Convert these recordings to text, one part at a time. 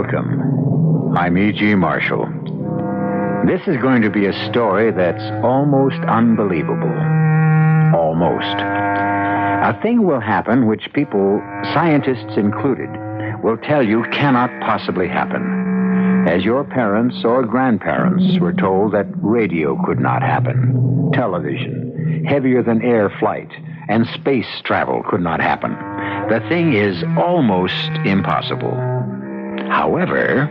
Welcome. I'm E.G. Marshall. This is going to be a story that's almost unbelievable. Almost. A thing will happen which people, scientists included, will tell you cannot possibly happen. As your parents or grandparents were told that radio could not happen, television, heavier-than-air flight, and space travel could not happen. The thing is almost impossible. However,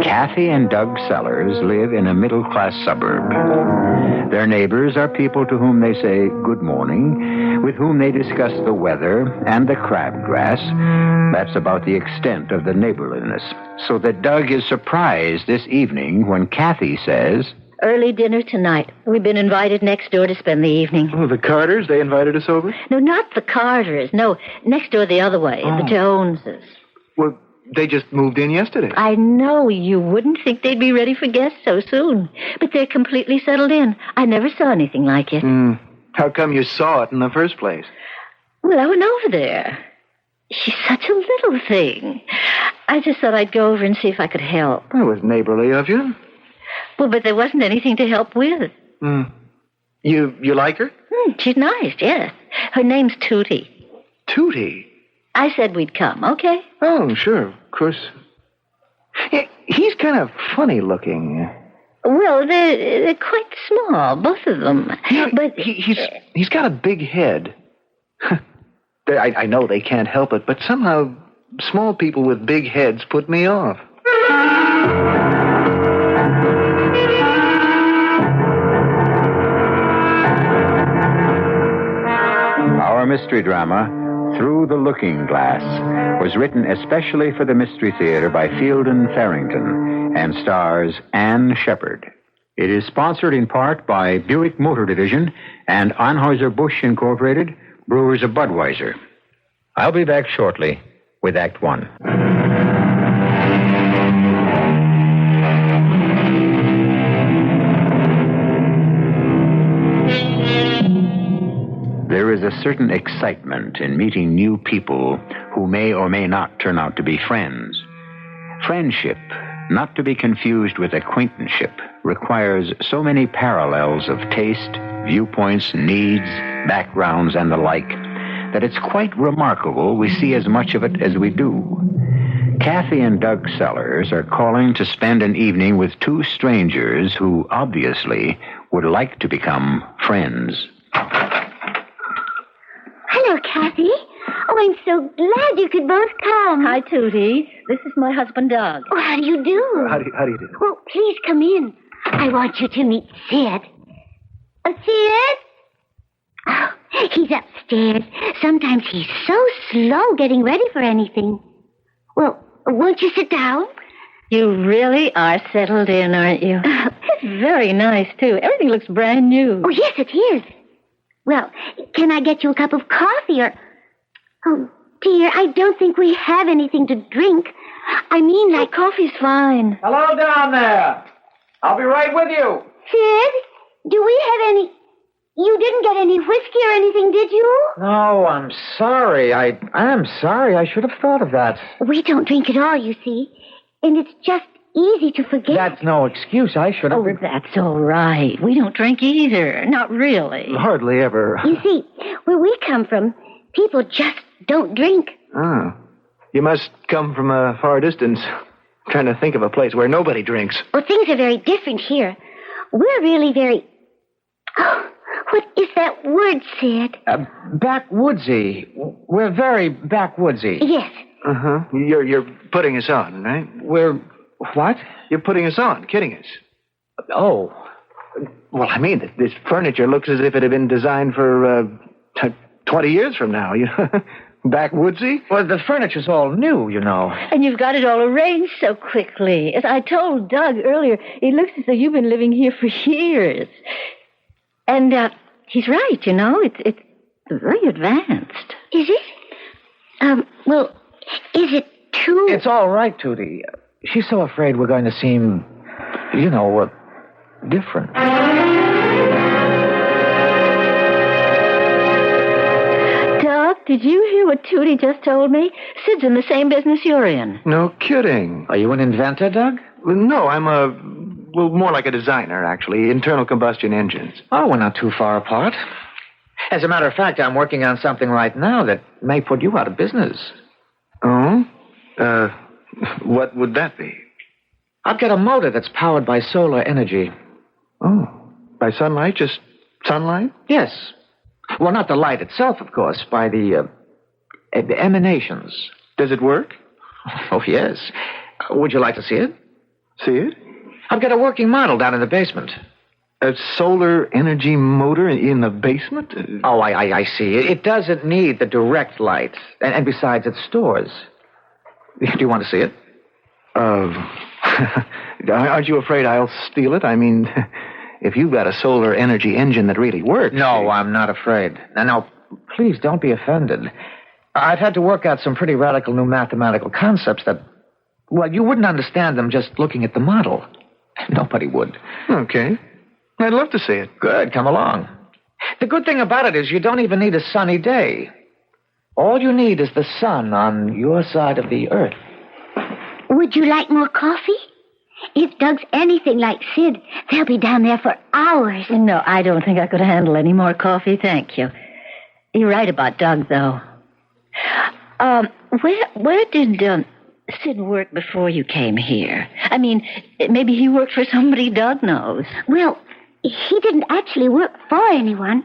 Kathy and Doug Sellers live in a middle-class suburb. Their neighbors are people to whom they say good morning, with whom they discuss the weather and the crabgrass. That's about the extent of the neighborliness. So that Doug is surprised this evening when Kathy says, "Early dinner tonight. We've been invited next door to spend the evening." Oh, the Carters, they invited us over? No, not the Carters. No, next door the other way, the Joneses. Well, they just moved in yesterday. I know you wouldn't think they'd be ready for guests so soon, but they're completely settled in. I never saw anything like it. How come you saw it in the first place? Well, I went over there. She's such a little thing. I just thought I'd go over and see if I could help. That was neighborly of you. Well, but there wasn't anything to help with. You like her? She's nice, yes. Her name's Tootie. Tootie? I said we'd come, okay? Oh, sure, of course. He's kind of funny looking. Well, they're quite small, both of them. But he's got a big head. I know they can't help it, but somehow small people with big heads put me off. Our mystery drama, Through the Looking Glass, was written especially for the Mystery Theater by Fielden Farrington and stars Anne Shepard. It is sponsored in part by Buick Motor Division and Anheuser-Busch Incorporated, Brewers of Budweiser. I'll be back shortly with Act One. There is a certain excitement in meeting new people who may or may not turn out to be friends. Friendship, not to be confused with acquaintanceship, requires so many parallels of taste, viewpoints, needs, backgrounds, and the like, that it's quite remarkable we see as much of it as we do. Kathy and Doug Sellers are calling to spend an evening with two strangers who obviously would like to become friends. Hello, Kathy. Oh, I'm so glad you could both come. Hi, Tootie. This is my husband, Doug. Oh, how do you do? How do you do? Well, please come in. I want you to meet Sid. Sid? Oh, he's upstairs. Sometimes he's so slow getting ready for anything. Well, won't you sit down? You really are settled in, aren't you? It's very nice, too. Everything looks brand new. Oh, yes, it is. Well, can I get you a cup of coffee or... Oh, dear, I don't think we have anything to drink. I mean, like... coffee's fine. Hello down there. I'll be right with you. Sid, do we have any... You didn't get any whiskey or anything, did you? No, I'm sorry. I'm sorry. I should have thought of that. We don't drink at all, you see. And it's just easy to forget. That's no excuse. I should have... Oh, that's all right. We don't drink either. Not really. Hardly ever. You see, where we come from, people just don't drink. Oh. You must come from a far distance. Trying to think of a place where nobody drinks. Well, things are very different here. We're really very... Oh, what is that word, Sid? Backwoodsy. We're very backwoodsy. Yes. Uh-huh. You're putting us on, right? We're... What? You're putting us on, kidding us. Oh. Well, I mean, this furniture looks as if it had been designed for 20 years from now. You know? Backwoodsy? Well, the furniture's all new, you know. And you've got it all arranged so quickly. As I told Doug earlier, it looks as though you've been living here for years. And he's right, you know. It's very advanced. Is it? Well, is it too... It's all right, Tootie. She's so afraid we're going to seem, you know, different. Doug, did you hear what Tootie just told me? Sid's in the same business you're in. No kidding. Are you an inventor, Doug? Well, no, I'm more like a designer, actually. Internal combustion engines. Oh, we're not too far apart. As a matter of fact, I'm working on something right now that may put you out of business. Oh? What would that be? I've got a motor that's powered by solar energy. Oh, by sunlight? Just sunlight? Yes. Well, not the light itself, of course, by the emanations. Does it work? Oh, yes. Would you like to see it? See it? I've got a working model down in the basement. A solar energy motor in the basement? Oh, I see. It doesn't need the direct light. And besides, it stores. Do you want to see it? Aren't you afraid I'll steal it? I mean, if you've got a solar energy engine that really works... No, I'm not afraid. Now, please don't be offended. I've had to work out some pretty radical new mathematical concepts that, well, you wouldn't understand them just looking at the model. Nobody would. Okay. I'd love to see it. Good, come along. The good thing about it is you don't even need a sunny day. All you need is the sun on your side of the earth. Would you like more coffee? If Doug's anything like Sid, they'll be down there for hours. No, I don't think I could handle any more coffee, thank you. You're right about Doug, though. Where did Sid work before you came here? I mean, maybe he worked for somebody Doug knows. Well, he didn't actually work for anyone.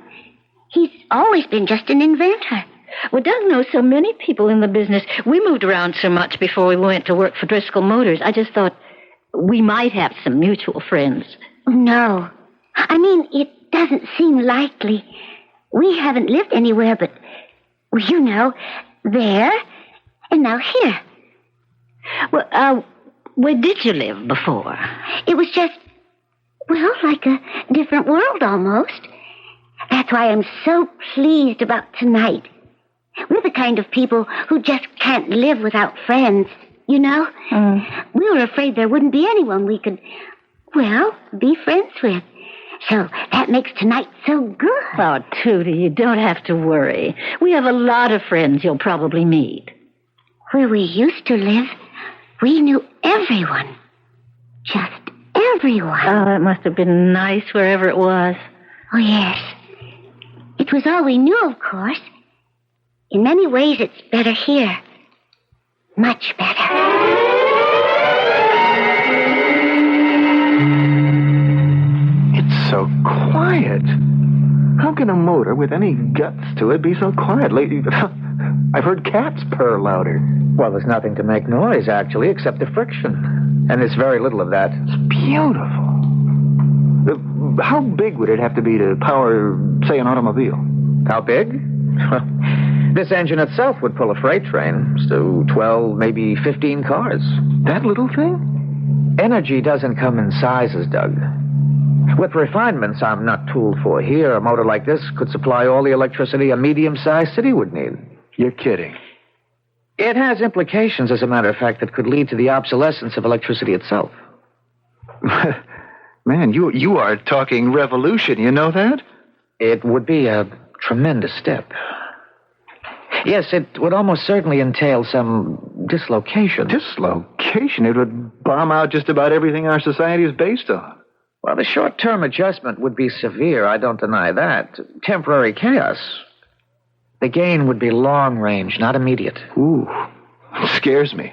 He's always been just an inventor. Well, Doug knows so many people in the business. We moved around so much before we went to work for Driscoll Motors. I just thought we might have some mutual friends. No. I mean, it doesn't seem likely. We haven't lived anywhere but, well, you know, there and now here. Well, where did you live before? It was just, well, like a different world almost. That's why I'm so pleased about tonight. We're the kind of people who just can't live without friends, you know? We were afraid there wouldn't be anyone we could, well, be friends with. So that makes tonight so good. Oh, Tootie, you don't have to worry. We have a lot of friends you'll probably meet. Where we used to live, we knew everyone. Just everyone. Oh, that must have been nice wherever it was. Oh, yes. It was all we knew, of course. In many ways, it's better here. Much better. It's so quiet. How can a motor with any guts to it be so quiet? I've heard cats purr louder. Well, there's nothing to make noise, actually, except the friction. And there's very little of that. It's beautiful. How big would it have to be to power, say, an automobile? How big? This engine itself would pull a freight train. So 12, maybe 15 cars. That little thing? Energy doesn't come in sizes, Doug. With refinements I'm not tooled for here, a motor like this could supply all the electricity a medium-sized city would need. You're kidding. It has implications, as a matter of fact, that could lead to the obsolescence of electricity itself. Man, you are talking revolution, you know that? It would be a tremendous step. Yes, it would almost certainly entail some dislocation. Dislocation? It would bomb out just about everything our society is based on. Well, the short-term adjustment would be severe, I don't deny that. Temporary chaos. The gain would be long-range, not immediate. Ooh, scares me.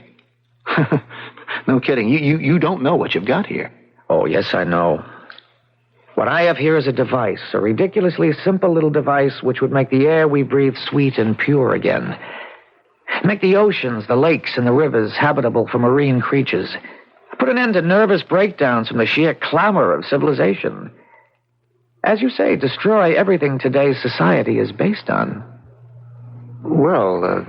No kidding. You don't know what you've got here. Oh, yes, I know. What I have here is a device, a ridiculously simple little device which would make the air we breathe sweet and pure again. Make the oceans, the lakes, and the rivers habitable for marine creatures. Put an end to nervous breakdowns from the sheer clamor of civilization. As you say, destroy everything today's society is based on. Well,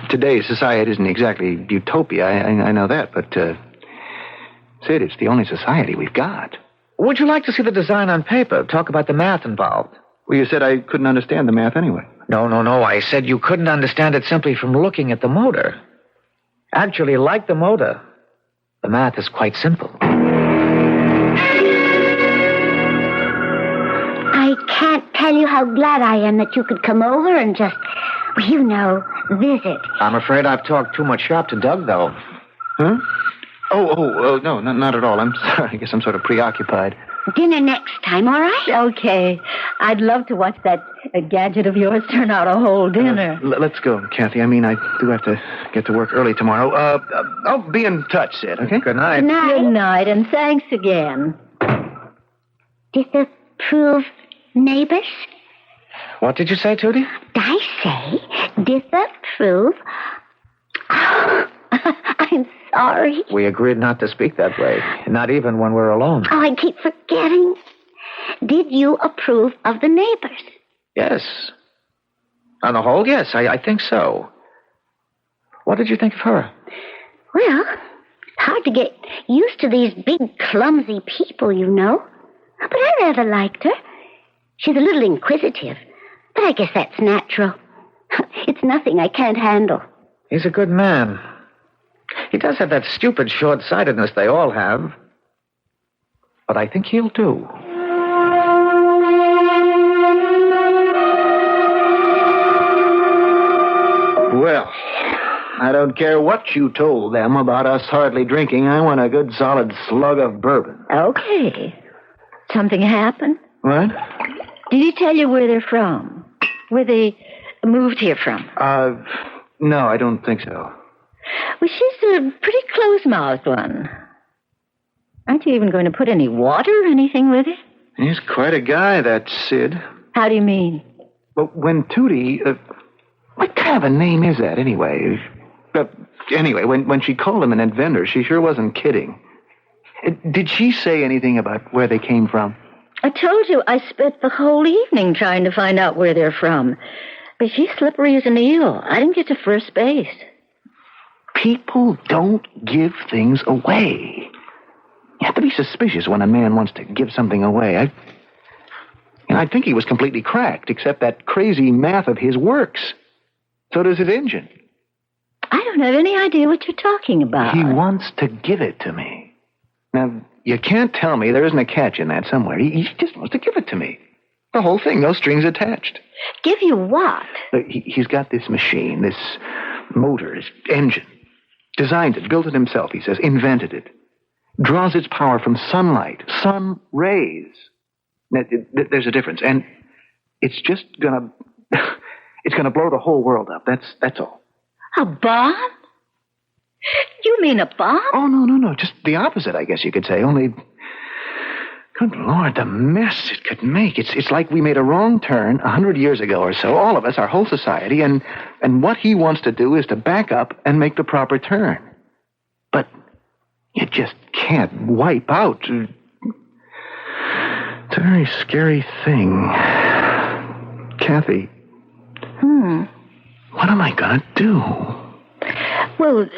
today's society isn't exactly utopia, I know that, but, Sid, it's the only society we've got. Would you like to see the design on paper? Talk about the math involved. Well, you said I couldn't understand the math anyway. No. I said you couldn't understand it simply from looking at the motor. Actually, like the motor, the math is quite simple. I can't tell you how how glad I am that you could come over and just, visit. I'm afraid I've talked too much shop to Doug, though. Huh? No, not at all. I'm sorry. I guess I'm sort of preoccupied. Dinner next time, all right? Okay. I'd love to watch that gadget of yours turn out a whole dinner. Let's go, Kathy. I mean, I do have to get to work early tomorrow. I'll be in touch, Sid, okay? Good night. Good night. Good night, and thanks again. Disapprove, neighbors? What did you say, Tootie? I say disapprove. I'm sorry. We agreed not to speak that way, not even when we're alone. Oh, I keep forgetting. Did you approve of the neighbors? Yes. On the whole, yes, I think so. What did you think of her? Well, it's hard to get used to these big, clumsy people, you know. But I rather liked her. She's a little inquisitive, but I guess that's natural. It's nothing I can't handle. He's a good man. He does have that stupid short-sightedness they all have. But I think he'll do. Well, I don't care what you told them about us hardly drinking. I want a good solid slug of bourbon. Okay. Something happened? What? Did he tell you where they're from? Where they moved here from? No, I don't think so. Well, she's a pretty close-mouthed one. Aren't you even going to put any water or anything with it? He's quite a guy, that Sid. How do you mean? But when Tootie... what kind of a name is that, anyway? Anyway, when she called him an inventor, she sure wasn't kidding. Did she say anything about where they came from? I told you I spent the whole evening trying to find out where they're from. But she's slippery as an eel. I didn't get to first base. People don't give things away. You have to be suspicious when a man wants to give something away. I think he was completely cracked, except that crazy math of his works. So does his engine. I don't have any idea what you're talking about. He wants to give it to me. Now, you can't tell me there isn't a catch in that somewhere. He just wants to give it to me. The whole thing, no strings attached. Give you what? He's got this machine, this motor, this engine. Designed it, built it himself, he says, invented it. Draws its power from sunlight, sun rays. Now, there's a difference, and it's just gonna... it's gonna blow the whole world up, that's all. A bomb? You mean a bomb? Oh, no, just the opposite, I guess you could say, only... Good Lord, the mess it could make. It's like we made a wrong turn 100 years ago or so, all of us, our whole society, and what he wants to do is to back up and make the proper turn. But you just can't wipe out. It's a very scary thing. Kathy. What am I gonna do? Well,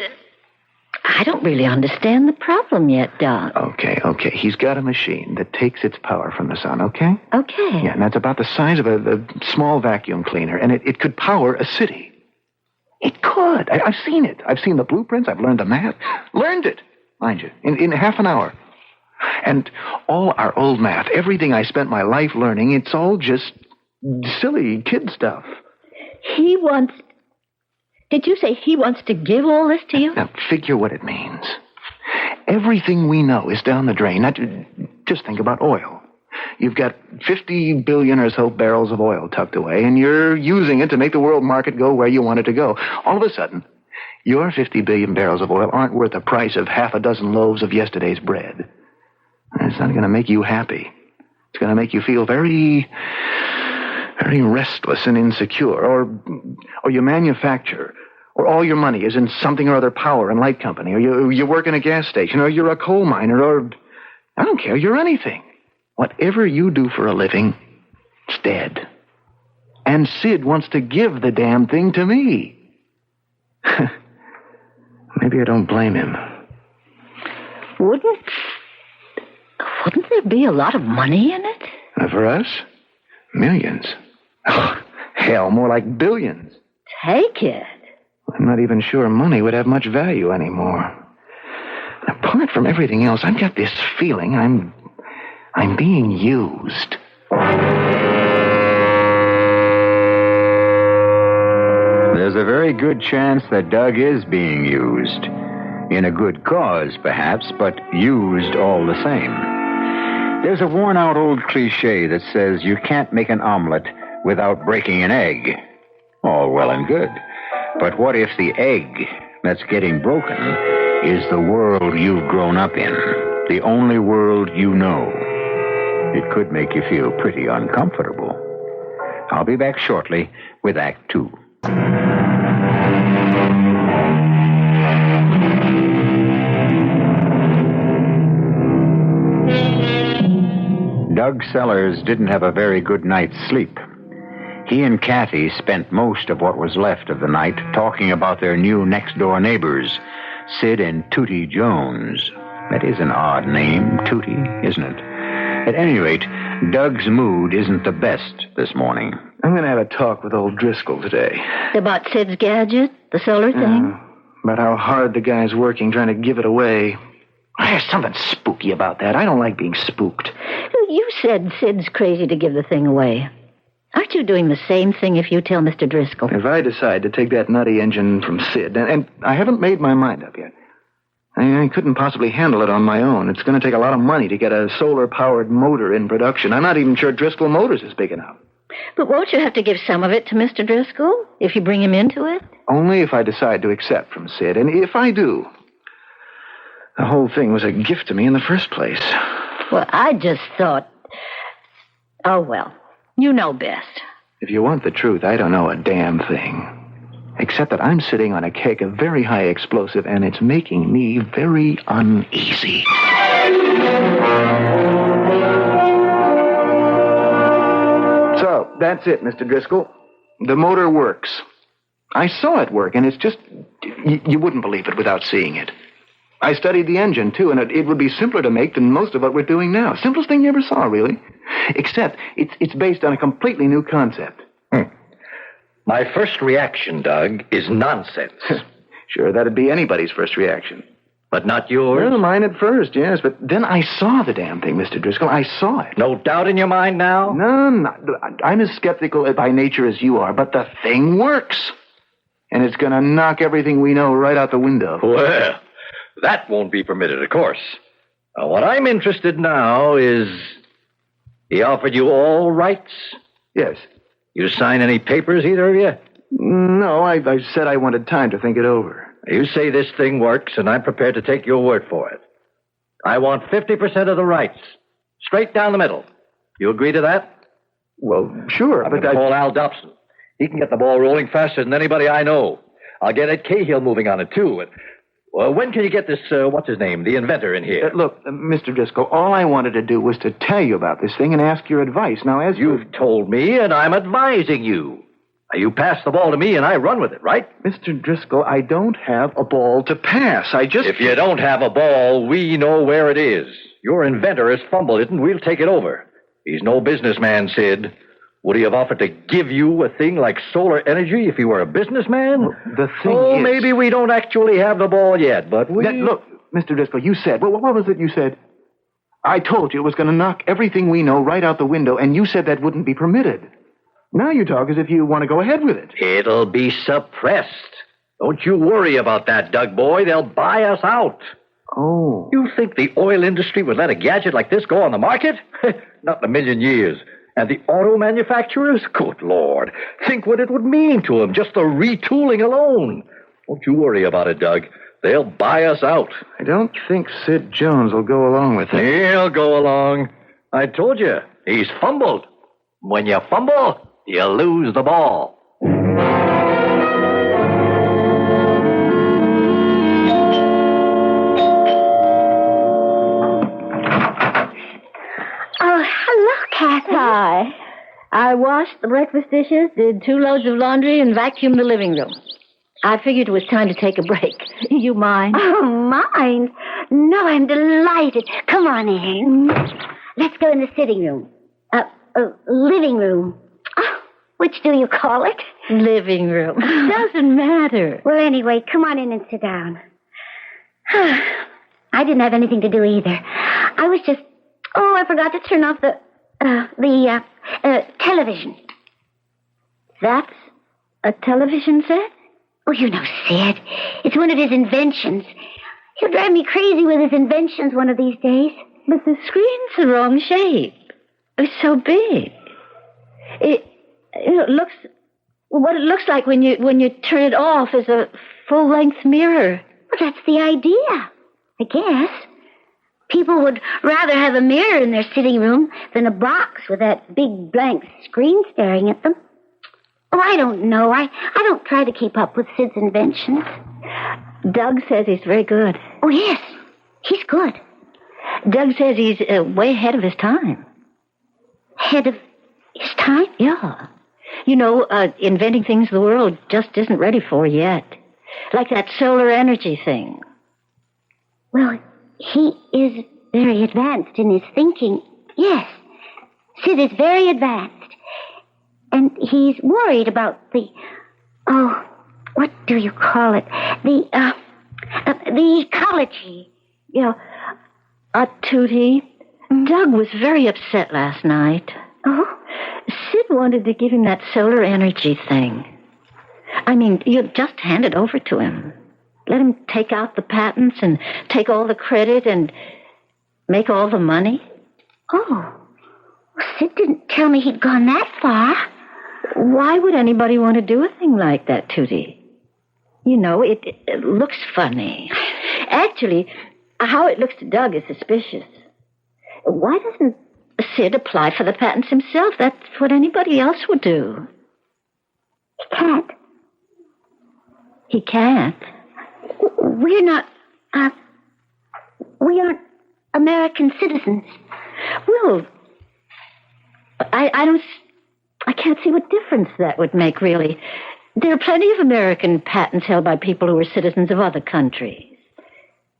I don't really understand the problem yet, Doc. Okay. He's got a machine that takes its power from the sun, okay? Okay. Yeah, and that's about the size of a small vacuum cleaner, and it could power a city. It could. I've seen it. I've seen the blueprints. I've learned the math. Learned it, mind you, in half an hour. And all our old math, everything I spent my life learning, it's all just silly kid stuff. He wants... Did you say he wants to give all this to you? Now, figure what it means. Everything we know is down the drain. Now, just think about oil. You've got 50 billion or so barrels of oil tucked away, and you're using it to make the world market go where you want it to go. All of a sudden, your 50 billion barrels of oil aren't worth the price of half a dozen loaves of yesterday's bread. And it's not going to make you happy. It's going to make you feel very, very restless and insecure. Or you manufacture, or all your money is in something or other power and light company, or you work in a gas station, or you're a coal miner, or I don't care, you're anything. Whatever you do for a living, it's dead. And Sid wants to give the damn thing to me. Maybe I don't blame him. Wouldn't there be a lot of money in it? For us? Millions. Oh, hell, more like billions. Take it. I'm not even sure money would have much value anymore. Apart from everything else, I've got this feeling I'm being used. there's a very good chance that Doug is being used. In a good cause, perhaps, but used all the same. There's a worn-out old cliche that says you can't make an omelet without breaking an egg. All well and good. But what if the egg that's getting broken is the world you've grown up in? The only world you know? It could make you feel pretty uncomfortable. I'll be back shortly with Act 2. Doug Sellers didn't have a very good night's sleep. He and Kathy spent most of what was left of the night talking about their new next-door neighbors, Sid and Tootie Jones. That is an odd name, Tootie, isn't it? At any rate, Doug's mood isn't the best this morning. I'm going to have a talk with old Driscoll today. About Sid's gadget, the solar thing? About how hard the guy's working trying to give it away. There's something spooky about that. I don't like being spooked. You said Sid's crazy to give the thing away. Aren't you doing the same thing if you tell Mr. Driscoll? If I decide to take that nutty engine from Sid, and I haven't made my mind up yet. I couldn't possibly handle it on my own. It's going to take a lot of money to get a solar-powered motor in production. I'm not even sure Driscoll Motors is big enough. But won't you have to give some of it to Mr. Driscoll if you bring him into it? Only if I decide to accept from Sid. And if I do, the whole thing was a gift to me in the first place. Well, I just thought... Oh, well, you know best. If you want the truth, I don't know a damn thing. Except that I'm sitting on a cake of very high explosive, and it's making me very uneasy. So, that's it, Mr. Driscoll. The motor works. I saw it work, and it's just... You wouldn't believe it without seeing it. I studied the engine, too, and it would be simpler to make than most of what we're doing now. Simplest thing you ever saw, really. Except it's based on a completely new concept. My first reaction, Doug, is nonsense. Sure, that'd be anybody's first reaction. But not yours? Well, mine at first, yes. But then I saw the damn thing, Mr. Driscoll. I saw it. No doubt in your mind now? No, I'm as skeptical by nature as you are, but the thing works. And it's going to knock everything we know right out the window. Well, that won't be permitted, of course. What I'm interested now is... He offered you all rights? Yes. You sign any papers, either of you? No, I said I wanted time to think it over. You say this thing works, and I'm prepared to take your word for it. I want 50% of the rights. Straight down the middle. You agree to that? Well, sure, I'm going to call Al Dobson. He can get the ball rolling faster than anybody I know. I'll get Ed Cahill moving on it, too. When can you get this, what's his name, the inventor in here? Look, Mr. Driscoll, all I wanted to do was to tell you about this thing and ask your advice. Now, as You've told me, and I'm advising you. Now, you pass the ball to me, and I run with it, right? Mr. Driscoll, I don't have a ball to pass. If you don't have a ball, we know where it is. Your inventor has fumbled it, and we'll take it over. He's no businessman, Sid. Would he have offered to give you a thing like solar energy if he were a businessman? Well, the thing is... maybe we don't actually have the ball yet, but we... Look, Mr. Driscoll, you said... What was it you said? I told you it was going to knock everything we know right out the window, and you said that wouldn't be permitted. Now you talk as if you want to go ahead with it. It'll be suppressed. Don't you worry about that, Doug boy. They'll buy us out. Oh. You think the oil industry would let a gadget like this go on the market? Not in a million years. And the auto manufacturers? Good Lord. Think what it would mean to them, just the retooling alone. Don't you worry about it, Doug. They'll buy us out. I don't think Sid Jones will go along with it. He'll go along. I told you, he's fumbled. When you fumble, you lose the ball. Oh, hello, Kathy. Hi. I washed the breakfast dishes, did 2 loads of laundry, and vacuumed the living room. I figured it was time to take a break. You mind? Oh, mind? No, I'm delighted. Come on in. Let's go in the sitting room. Living room. Oh, which do you call it? Living room. Doesn't matter. Well, anyway, come on in and sit down. I didn't have anything to do either. I was just... Oh, I forgot to turn off the television. That's a television set? Oh, you know, Sid. It's one of his inventions. He'll drive me crazy with his inventions one of these days. But the screen's the wrong shape. It's so big. It looks... What it looks like when you turn it off is a full-length mirror. Well, that's the idea, I guess. People would rather have a mirror in their sitting room than a box with that big blank screen staring at them. Oh, I don't know. I don't try to keep up with Sid's inventions. Doug says he's very good. Oh, yes. He's good. Doug says he's way ahead of his time. Ahead of his time? Yeah. You know, inventing things the world just isn't ready for yet. Like that solar energy thing. Well, he is very advanced in his thinking. Yes. Sid is very advanced. And he's worried about what do you call it? The ecology. Yeah. Tootie, Doug was very upset last night. Oh? Sid wanted to give him that solar energy thing. I mean, you just hand it over to him. Let him take out the patents and take all the credit and make all the money. Oh. Sid didn't tell me he'd gone that far. Why would anybody want to do a thing like that, Tootie? You know, it looks funny. Actually, how it looks to Doug is suspicious. Why doesn't Sid apply for the patents himself? That's what anybody else would do. He can't. He can't? We're not, we aren't American citizens. Well, I can't see what difference that would make, really. There are plenty of American patents held by people who are citizens of other countries.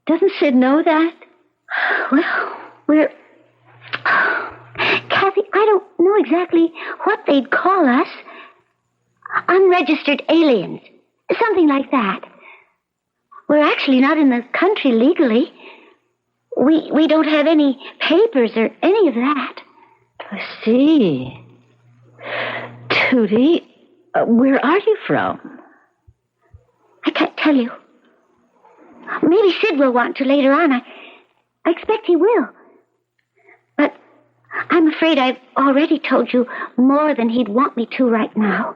Doesn't Sid know that? Well, Kathy, I don't know exactly what they'd call us. Unregistered aliens. Something like that. We're actually not in the country legally. We don't have any papers or any of that. I see. Tootie, where are you from? I can't tell you. Maybe Sid will want to later on. I expect he will. But I'm afraid I've already told you more than he'd want me to right now.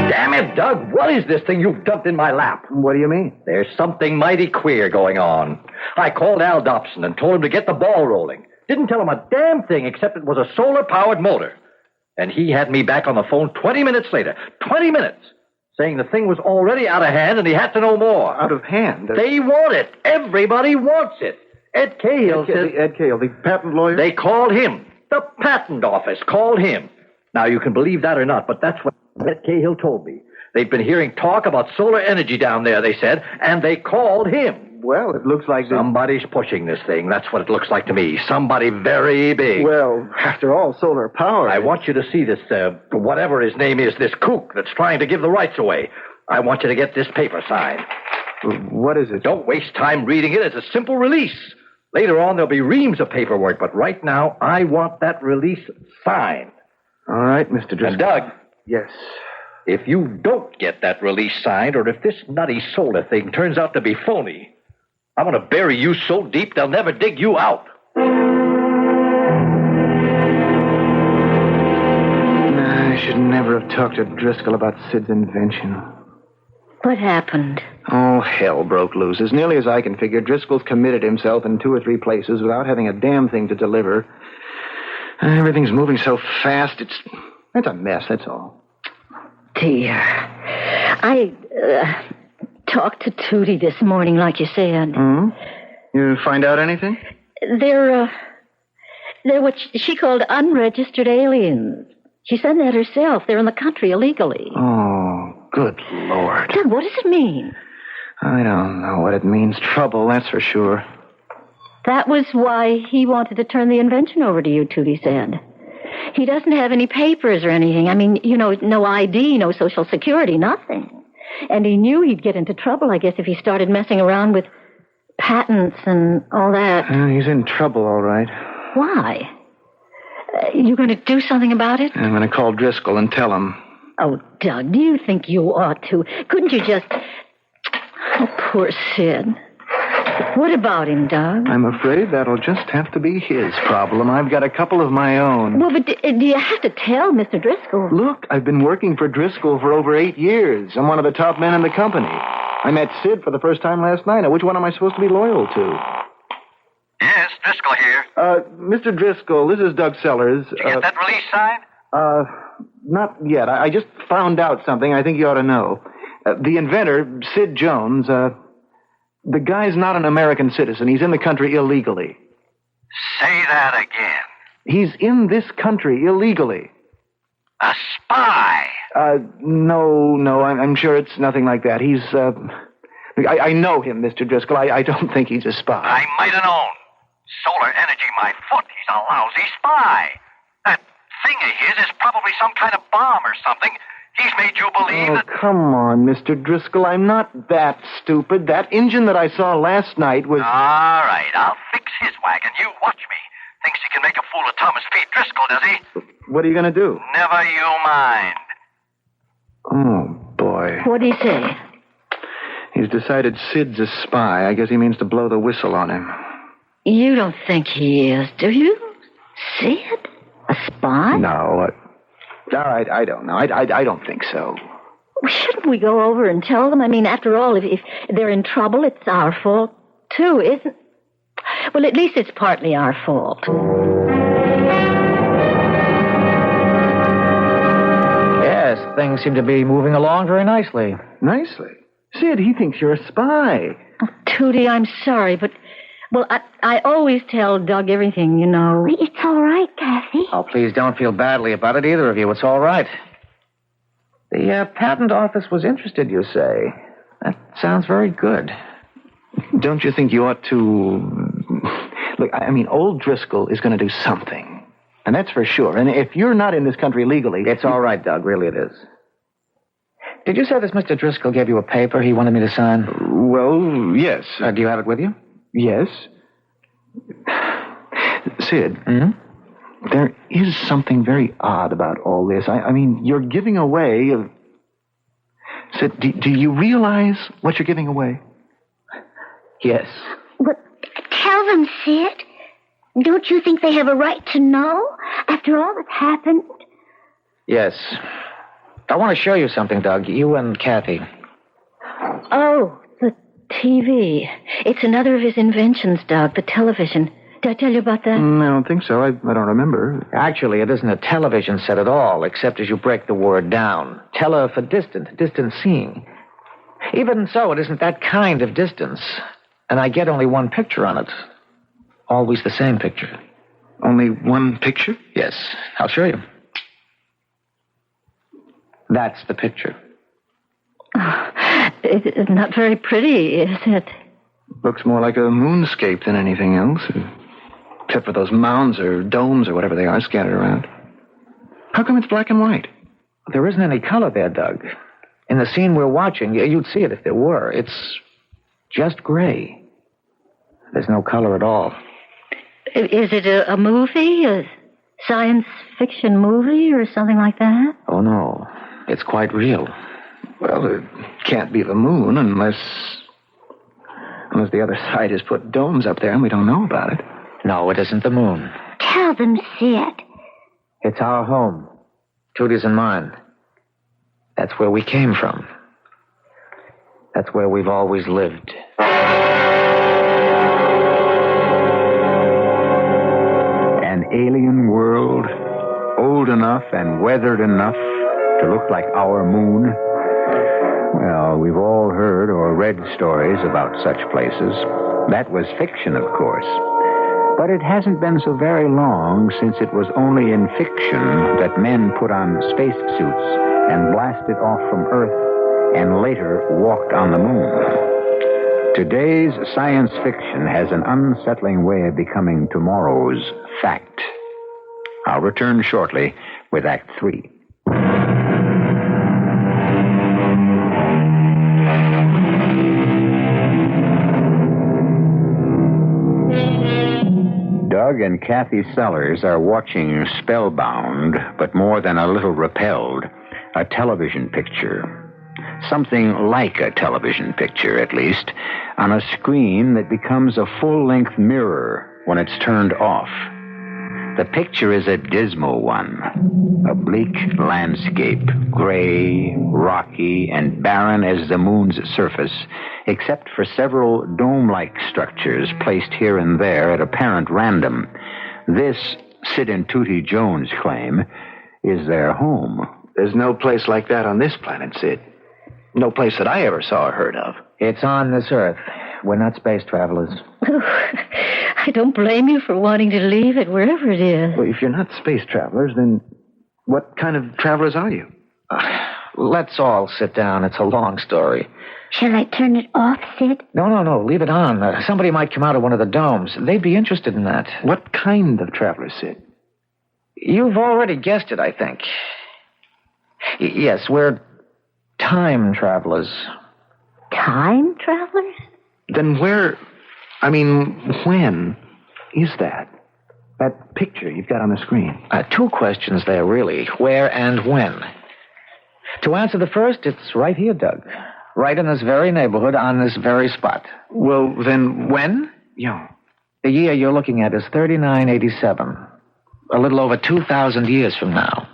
Damn it, Doug, what is this thing you've dumped in my lap? What do you mean? There's something mighty queer going on. I called Al Dobson and told him to get the ball rolling. Didn't tell him a damn thing except it was a solar-powered motor. And he had me back on the phone 20 minutes later. 20 minutes! Saying the thing was already out of hand and he had to know more. Out of hand? They want it. Everybody wants it. Ed Cahill said... Ed Cahill, the patent lawyer? They called him. The patent office called him. Now, you can believe that or not, but that's what Ed Cahill told me. They've been hearing talk about solar energy down there, they said, and they called him. Well, it looks like... Somebody's pushing this thing. That's what it looks like to me. Somebody very big. Well, after all, solar power... I want you to see this, whatever his name is, this kook that's trying to give the rights away. I want you to get this paper signed. What is it? Don't waste time reading it. It's a simple release. Later on, there'll be reams of paperwork, but right now, I want that release signed. All right, Mr. Driscoll. And Doug... Yes? If you don't get that release signed, or if this nutty solar thing turns out to be phony, I'm going to bury you so deep they'll never dig you out. I should never have talked to Driscoll about Sid's invention. What happened? Oh, hell broke loose. As nearly as I can figure, Driscoll's committed himself in 2 or 3 places without having a damn thing to deliver. Everything's moving so fast, it's a mess, that's all. Dear. I talked to Tootie this morning, like you said. Hmm? You find out anything? They're what she called unregistered aliens. She said that herself. They're in the country illegally. Oh, good Lord. Doug, what does it mean? I don't know what it means. Trouble, that's for sure. That was why he wanted to turn the invention over to you, Tootie said. He doesn't have any papers or anything. I mean, you know, no ID, no Social Security, nothing. And he knew he'd get into trouble, I guess, if he started messing around with patents and all that. He's in trouble, all right. Why? You going to do something about it? I'm going to call Driscoll and tell him. Oh, Doug, do you think you ought to? Couldn't you just... Oh, poor Sid. What about him, Doug? I'm afraid that'll just have to be his problem. I've got a couple of my own. Well, but do you have to tell Mr. Driscoll? Look, I've been working for Driscoll for over 8 years. I'm one of the top men in the company. I met Sid for the first time last night. Now, which one am I supposed to be loyal to? Yes, Driscoll here. Mr. Driscoll, this is Doug Sellers. Did you get that release signed? Not yet. I just found out something I think you ought to know. The inventor, Sid Jones, the guy's not an American citizen. He's in the country illegally. Say that again. He's in this country illegally. A spy. No, I'm sure it's nothing like that. He's, I know him, Mr. Driscoll. I don't think he's a spy. I might have known. Solar energy, my foot. He's a lousy spy. That thing of his is probably some kind of bomb or something. He's made you believe that... Come on, Mr. Driscoll. I'm not that stupid. That engine that I saw last night was... All right, I'll fix his wagon. You watch me. Thinks he can make a fool of Thomas P. Driscoll, does he? What are you going to do? Never you mind. Oh, boy. What'd he say? He's decided Sid's a spy. I guess he means to blow the whistle on him. You don't think he is, do you? Sid? A spy? No. All right, I don't know. I don't think so. Well, shouldn't we go over and tell them? I mean, after all, if they're in trouble, it's our fault, too, isn't... Well, at least it's partly our fault. Yes, things seem to be moving along very nicely. Nicely? Sid, he thinks you're a spy. Oh, Tootie, I'm sorry, but... Well, I always tell Doug everything, you know. It's all right, Kathy. Oh, please don't feel badly about it, either of you. It's all right. The patent office was interested, you say. That sounds very good. Don't you think you ought to... Look, I mean, old Driscoll is going to do something. And that's for sure. And if you're not in this country legally... It's all right, Doug. Really it is. Did you say this Mr. Driscoll gave you a paper he wanted me to sign? Well, yes. Do you have it with you? Yes. Sid, there is something very odd about all this. I mean, you're giving away... Sid, do you realize what you're giving away? Yes. But tell them, Sid. Don't you think they have a right to know after all that's happened? Yes. I want to show you something, Doug. You and Kathy. Oh, the TV. It's another of his inventions, Doug, the television. Did I tell you about that? I don't think so. I don't remember. Actually, it isn't a television set at all, except as you break the word down. Tele for distant seeing. Even so, it isn't that kind of distance. And I get only one picture on it. Always the same picture. Only one picture? Yes, I'll show you. That's the picture. Oh, it's not very pretty, is it? Looks more like a moonscape than anything else. Except for those mounds or domes or whatever they are scattered around. How come it's black and white? There isn't any color there, Doug. In the scene we're watching, you'd see it if there were. It's just gray. There's no color at all. Is it a movie? A science fiction movie or something like that? Oh, no. It's quite real. Well, it can't be the moon unless the other side has put domes up there and we don't know about it. No, it isn't the moon. Tell them, Sid. It's our home. Tootie's and mine. That's where we came from. That's where we've always lived. An alien world, old enough and weathered enough to look like our moon. Well, we've all heard or read stories about such places. That was fiction, of course. But it hasn't been so very long since it was only in fiction that men put on spacesuits and blasted off from Earth and later walked on the moon. Today's science fiction has an unsettling way of becoming tomorrow's fact. I'll return shortly with Act 3. Doug Doug and Kathy Sellers are watching spellbound, but more than a little repelled, a television picture. Something like a television picture, at least, on a screen that becomes a full-length mirror when it's turned off. The picture is a dismal one. A bleak landscape, gray, rocky, and barren as the moon's surface, except for several dome-like structures placed here and there at apparent random. This, Sid and Tootie Jones claim, is their home. There's no place like that on this planet, Sid. No place that I ever saw or heard of. It's on this Earth. We're not space travelers. I don't blame you for wanting to leave it, wherever it is. Well, if you're not space travelers, then what kind of travelers are you? Let's all sit down. It's a long story. Shall I turn it off, Sid? No. Leave it on. Somebody might come out of one of the domes. They'd be interested in that. What kind of travelers, Sid? You've already guessed it, I think. Yes, we're time travelers. Time travelers? Then when is that? That picture you've got on the screen. Two questions there, really. Where and when? To answer the first, it's right here, Doug. Right in this very neighborhood, on this very spot. Well, then... When? Yeah. The year you're looking at is 3987. A little over 2,000 years from now.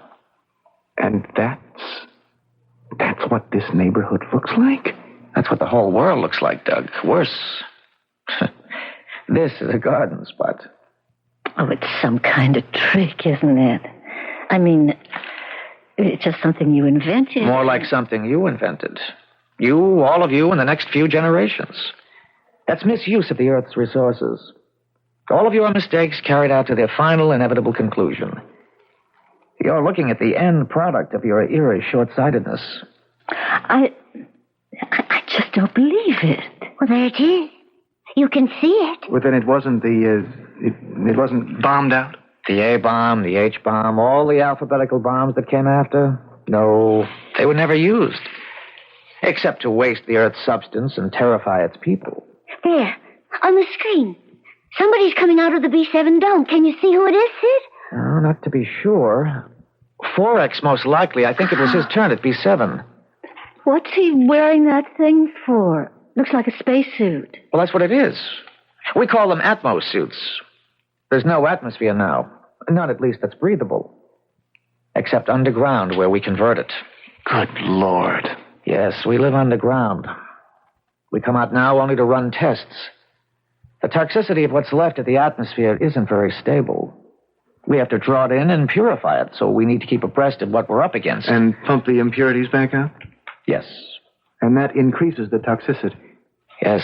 And that's what this neighborhood looks like? That's what the whole world looks like, Doug. Worse. This is a garden spot. Oh, it's some kind of trick, isn't it? I mean, it's just something you invented. More like something you invented. You, all of you, in the next few generations. That's misuse of the Earth's resources. All of your mistakes carried out to their final inevitable conclusion. You're looking at the end product of your era's short-sightedness. I just don't believe it. Well, there it is. You can see it. Well, then it wasn't it wasn't bombed out? The A-bomb, the H-bomb, all the alphabetical bombs that came after? No, they were never used. Except to waste the Earth's substance and terrify its people. There, on the screen. Somebody's coming out of the B7 dome. Can you see who it is, Sid? Oh, not to be sure. 4X, most likely. I think it was his turn at B7. What's he wearing that thing for? Looks like a spacesuit. Well, that's what it is. We call them Atmos suits. There's no atmosphere now. Not at least that's breathable. Except underground, where we convert it. Good Lord. Yes, we live underground. We come out now only to run tests. The toxicity of what's left of the atmosphere isn't very stable. We have to draw it in and purify it, so we need to keep abreast of what we're up against. And pump the impurities back out? Yes. And that increases the toxicity? Yes.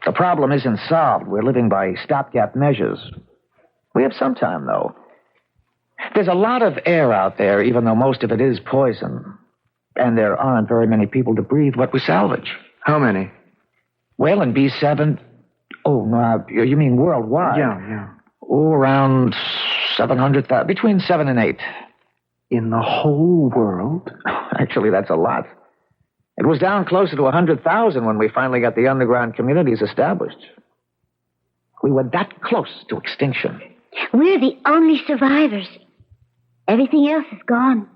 The problem isn't solved. We're living by stopgap measures. We have some time, though. There's a lot of air out there, even though most of it is poison. And there aren't very many people to breathe what we salvage. How many? Well, in B7... Oh, no, you mean worldwide? Yeah. Oh, around 700,000. Between 7 and 8. In the whole world? Actually, that's a lot. It was down closer to 100,000 when we finally got the underground communities established. We were that close to extinction. We're the only survivors. Everything else is gone.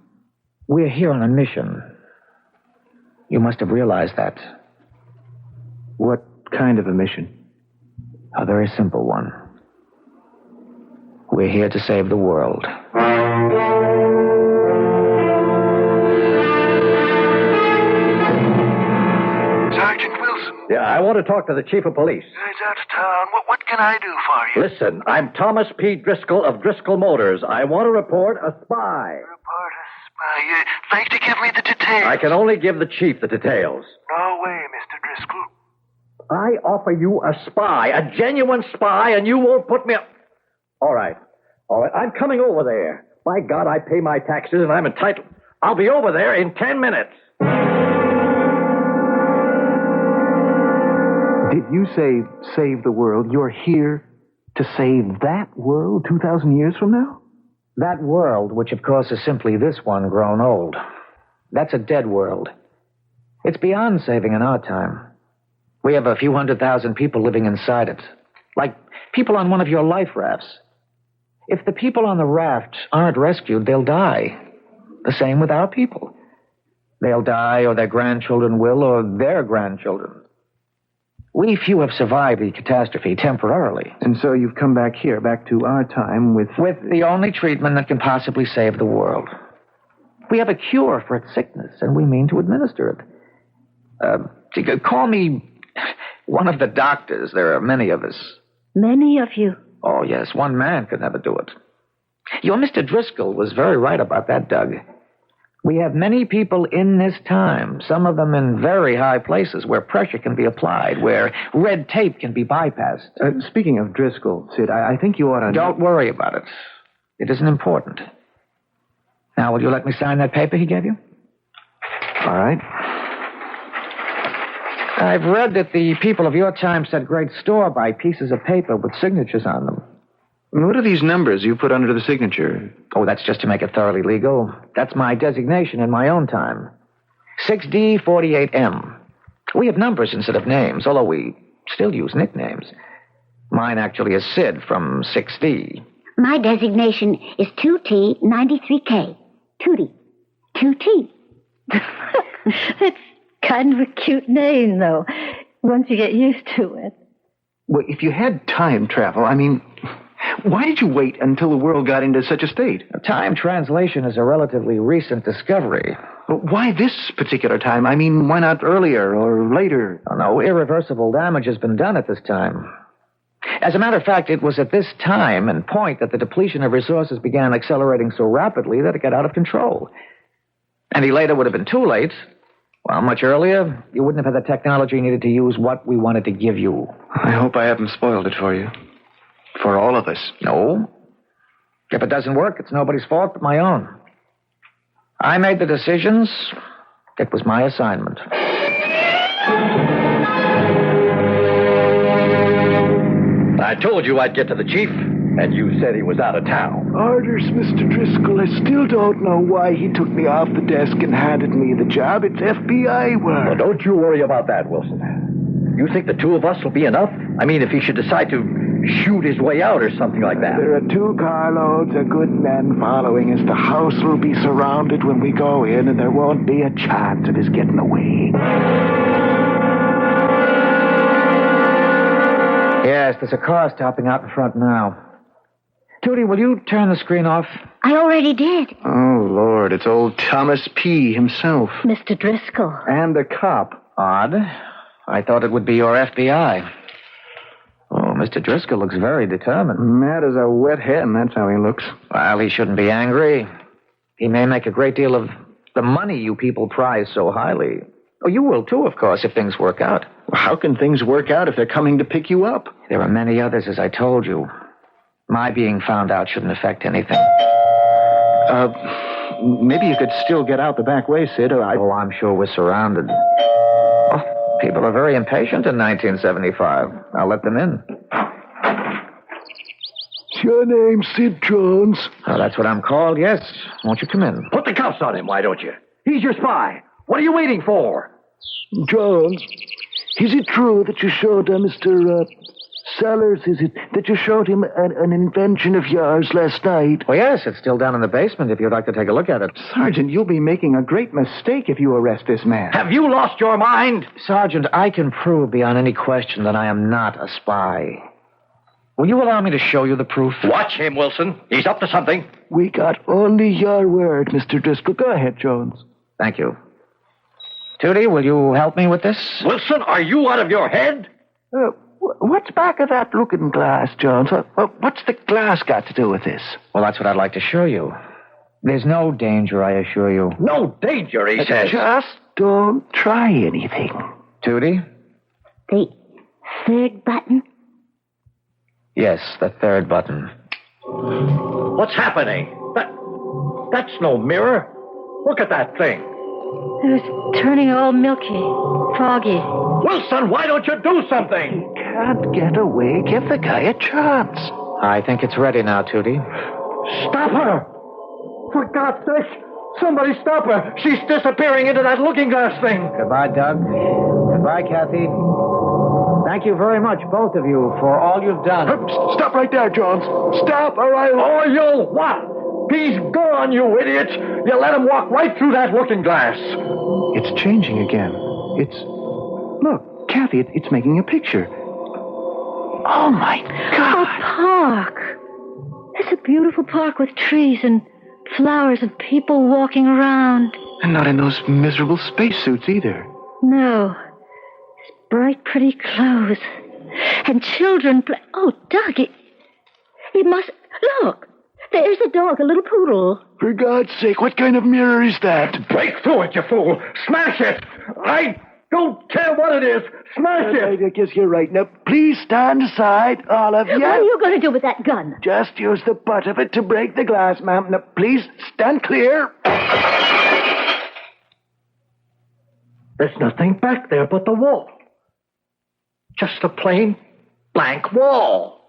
We're here on a mission. You must have realized that. What kind of a mission? A very simple one. We're here to save the world. Sergeant Wilson. Yeah, I want to talk to the chief of police. He's out of town. What can I do for you? Listen, I'm Thomas P. Driscoll of Driscoll Motors. I want to report a spy. Report a spy. You'd like to give me the details? I can only give the chief the details. No way, Mr. Driscoll. I offer you a spy, a genuine spy, and you won't put me up. All right. I'm coming over there. By God, I pay my taxes, and I'm entitled. I'll be over there in 10 minutes. Did you say save the world? You're here to save that world 2,000 years from now? That world, which of course is simply this one grown old. That's a dead world. It's beyond saving in our time. We have a few 100,000 people living inside it. Like people on one of your life rafts. If the people on the raft aren't rescued, they'll die. The same with our people. They'll die, or their grandchildren will, or their grandchildren. We few have survived the catastrophe temporarily. And so you've come back here, back to our time with... With the only treatment that can possibly save the world. We have a cure for its sickness, and we mean to administer it. Call me one of the doctors. There are many of us. Many of you. Oh, yes, one man could never do it. Your Mr. Driscoll was very right about that, Doug. We have many people in this time, some of them in very high places where pressure can be applied, where red tape can be bypassed. Speaking of Driscoll, Sid, I think you ought to... Don't worry about it. It isn't important. Now, will you let me sign that paper he gave you? All right. I've read that the people of your time set great store by pieces of paper with signatures on them. What are these numbers you put under the signature? Oh, that's just to make it thoroughly legal. That's my designation in my own time. 6D48M. We have numbers instead of names, although we still use nicknames. Mine actually is Sid from 6D. My designation is 2T93K. Tootie. 2T. That's kind of a cute name, though, once you get used to it. Well, if you had time travel, I mean... Why did you wait until the world got into such a state? Time translation is a relatively recent discovery. But why this particular time? I mean, why not earlier or later? Oh, no, irreversible damage has been done at this time. As a matter of fact, it was at this time and point that the depletion of resources began accelerating so rapidly that it got out of control. Any later would have been too late. Well, much earlier, you wouldn't have had the technology needed to use what we wanted to give you. I hope I haven't spoiled it for you. For all of us. No. If it doesn't work, it's nobody's fault but my own. I made the decisions. It was my assignment. I told you I'd get to the chief, and you said he was out of town. Orders, Mr. Driscoll. I still don't know why he took me off the desk and handed me the job. It's FBI work. Well, don't you worry about that, Wilson. You think the two of us will be enough? I mean, if he should decide to shoot his way out or something like that. There are 2 carloads of good men following us. The house will be surrounded when we go in, and there won't be a chance of his getting away. Yes, there's a car stopping out in front now. Tootie, will you turn the screen off? I already did. Oh, Lord, it's old Thomas P. himself. Mr. Driscoll. And the cop. Odd. I thought it would be your FBI. Oh, Mr. Driscoll looks very determined. Mad as a wet hen, that's how he looks. Well, he shouldn't be angry. He may make a great deal of the money you people prize so highly. Oh, you will, too, of course, if things work out. Well, how can things work out if they're coming to pick you up? There are many others, as I told you. My being found out shouldn't affect anything. Maybe you could still get out the back way, Sid. Oh, I'm sure we're surrounded. Oh, people are very impatient in 1975. I'll let them in. Is your name Sid Jones? Oh, that's what I'm called, yes. Won't you come in? Put the cuffs on him, why don't you? He's your spy. What are you waiting for? Jones, is it true that you showed Mr. Sellers, is it that you showed him an invention of yours last night? Oh, yes, it's still down in the basement if you'd like to take a look at it. Sergeant, you'll be making a great mistake if you arrest this man. Have you lost your mind? Sergeant, I can prove beyond any question that I am not a spy. Will you allow me to show you the proof? Watch him, Wilson. He's up to something. We got only your word, Mr. Driscoll. Go ahead, Jones. Thank you. Tootie, will you help me with this? Wilson, are you out of your head? What's back of that looking glass, Jones? What's the glass got to do with this? Well, that's what I'd like to show you. There's no danger, I assure you. No danger, he says. Just don't try anything. Tootie? The 3rd button? Yes, the 3rd button. What's happening? That's no mirror. Look at that thing. It was turning all milky, foggy. Wilson, why don't you do something? He can't get away. Give the guy a chance. I think it's ready now, Tootie. Stop her! For God's sake, somebody stop her. She's disappearing into that looking glass thing. Goodbye, Doug. Goodbye, Kathy. Thank you very much, both of you, for all you've done. Stop right there, Jones. Stop, or I'll... Oh, you what? He's gone, you idiot. You let him walk right through that looking glass. It's changing again. Look, Kathy, it's making a picture. Oh, my God. A park. It's a beautiful park with trees and flowers and people walking around. And not in those miserable spacesuits either. No. It's bright, pretty clothes. And children play. Oh, Doug, it must... Look, there's a dog, a little poodle. For God's sake, what kind of mirror is that? Break through it, you fool. Smash it. I don't care what it is. Smash it. I guess you're right. Now, please stand aside, all of you. What are you going to do with that gun? Just use the butt of it to break the glass, ma'am. Now, please stand clear. There's nothing back there but the wall. Just a plain blank wall.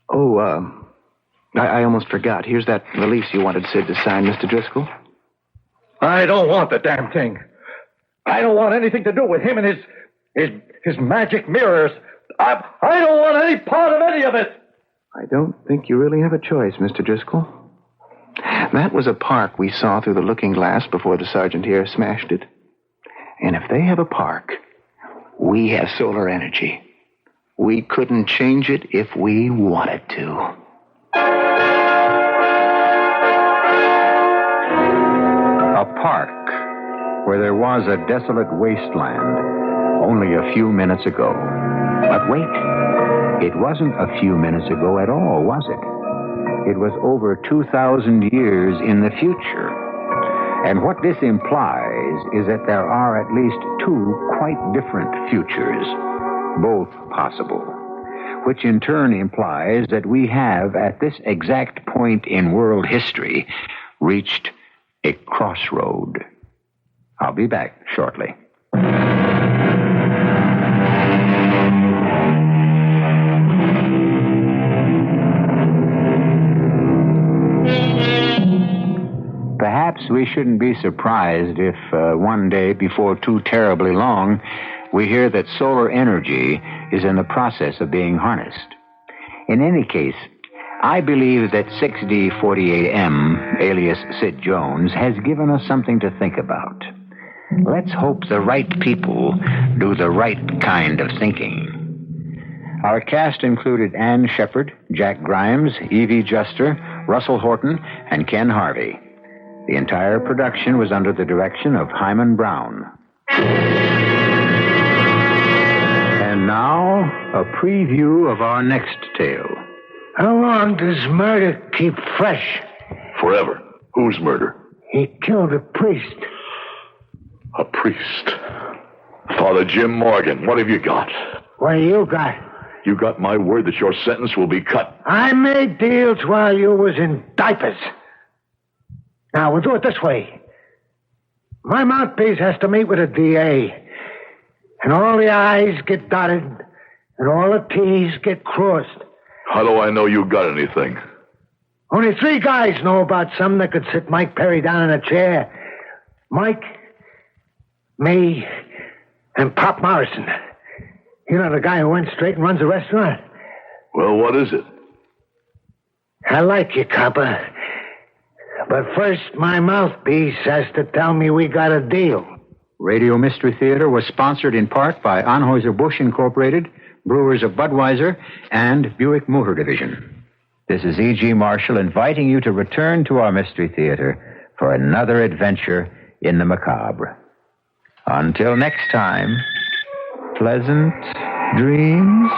Oh, I almost forgot. Here's that release you wanted Sid to sign, Mr. Driscoll. I don't want the damn thing. I don't want anything to do with him and his magic mirrors. I don't want any part of any of it. I don't think you really have a choice, Mr. Driscoll. That was a park we saw through the looking glass before the sergeant here smashed it. And if they have a park, we have solar energy. We couldn't change it if we wanted to. A park where there was a desolate wasteland only a few minutes ago. But wait, it wasn't a few minutes ago at all, was it? It was over 2,000 years in the future. And what this implies is that there are at least two quite different futures, both possible, which in turn implies that we have, at this exact point in world history, reached a crossroad. I'll be back shortly. Perhaps we shouldn't be surprised if one day, before too terribly long, we hear that solar energy is in the process of being harnessed. In any case, I believe that 6D48M, alias Sid Jones, has given us something to think about. Let's hope the right people do the right kind of thinking. Our cast included Ann Shepard, Jack Grimes, Evie Juster, Russell Horton, and Ken Harvey. The entire production was under the direction of Hyman Brown. And now, a preview of our next tale. How long does murder keep fresh? Forever. Whose murder? He killed a priest. A priest. Father Jim Morgan, what have you got? What do you got? You got my word that your sentence will be cut. I made deals while you was in diapers. Now, we'll do it this way. My mouthpiece has to meet with a DA. And all the I's get dotted, and all the T's get crossed. How do I know you got anything? Only 3 guys know about something that could sit Mike Perry down in a chair. Mike, me, and Pop Morrison. You know the guy who went straight and runs a restaurant? Well, what is it? I like you, copper. But first, my mouthpiece has to tell me we got a deal. Radio Mystery Theater was sponsored in part by Anheuser-Busch Incorporated, Brewers of Budweiser, and Buick Motor Division. This is E.G. Marshall inviting you to return to our Mystery Theater for another adventure in the macabre. Until next time, pleasant dreams.